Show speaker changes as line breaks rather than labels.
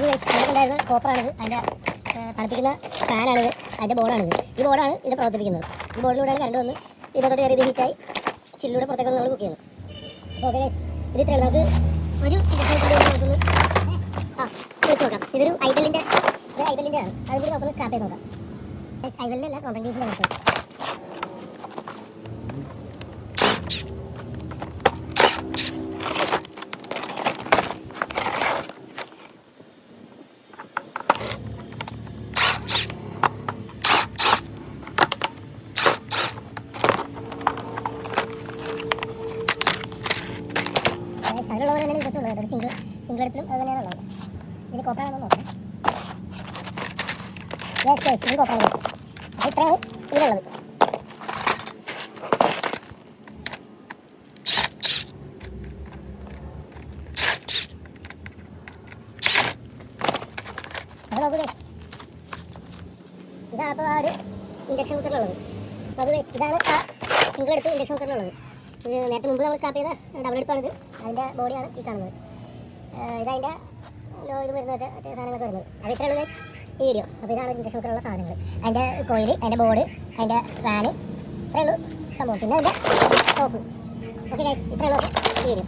നമുക്ക് ഉണ്ടായിരുന്ന കോപ്പറാണിത്. അതിൻ്റെ തണുപ്പിക്കുന്ന ഫാനാണിത്. അതിൻ്റെ ബോർഡാണിത്. ഈ ബോർഡാണ് ഇത് പ്രവർത്തിപ്പിക്കുന്നത്. ഈ ബോർഡിലൂടെയാണ് കറണ്ട് വന്ന് ഇതിനകത്തോട്ട് കയറി ഇത് ഹീറ്റായി ചില്ലിലൂടെ പുറത്തേക്ക് നമ്മൾ കുക്ക് ചെയ്യുന്നത്. ഓക്കെ ഗൈസ്, ഇത് ഇത്രയാണ്. നമുക്ക് ഒരു നമുക്കൊന്ന് ചോദിച്ചു നോക്കാം. ഇതൊരു ഐബലിൻ്റെ ആണ്. അതുകൂടി നമുക്കൊന്ന് സ്ക്രാപ്പ് ചെയ്ത് നോക്കാം. ഐബലിൻ്റെ അല്ല, കോമ്പൻറ്റീസിൻ്റെ കൊടുത്തത്. അതിലുള്ളവർ തന്നെയാണ് ഇതൊക്കെയുള്ളത് കേട്ടോ. സിംഗിൾ അടുപ്പിലും അത് തന്നെയാണ് ഉള്ളത്. ഇതിന് കോപ്പറാണെന്ന് നോക്കാം. യെസ് ഗൈസ്, ഇത് കോപ്പറാണ് ഗൈസ്. അപ്പോൾ ഇത്രയാണ് ഇതിലുള്ളത്. അപ്പോൾ നോക്കൂ ഗൈസ്, ഇതാണ് അപ്പോൾ ആ ഒരു ഇൻഡക്ഷൻ കുക്കറിലുള്ളത്. നോക്കൂ ഗൈസ്, ഇതാണ് ആ സിംഗിൾ അടുപ്പ് ഇൻഡക്ഷൻ കുക്കറിലുള്ളത്. ഇത് നേരത്തെ മുമ്പ് നമ്മൾ സ്റ്റാർട്ട് ചെയ്ത ഡബിൾ അടുപ്പാണിത്. അതിൻ്റെ ബോഡിയാണ് ഈ കാണുന്നത്. ഇതതിൻ്റെ ഇത് വരുന്നത് മറ്റേ സാധനങ്ങളൊക്കെ വരുന്നത്. അപ്പോൾ ഇത്രയുള്ളൂ ഗൈസ് ഈ വീഡിയോ. അപ്പോൾ ഇതാണ് ഒരു ഇൻഡക്ഷൻ കുക്കറുള്ള സാധനങ്ങൾ. അതിൻ്റെ കോയിൽ, അതിൻ്റെ ബോർഡ്, അതിൻ്റെ ഫാന്, ഇത്രയുള്ളൂ സംഭവം. പിന്നെ അതിൻ്റെ ടോപ്പ്. ഓക്കെ ഗൈസ്, ഇത്രയുള്ളൂ ഈ വീഡിയോ.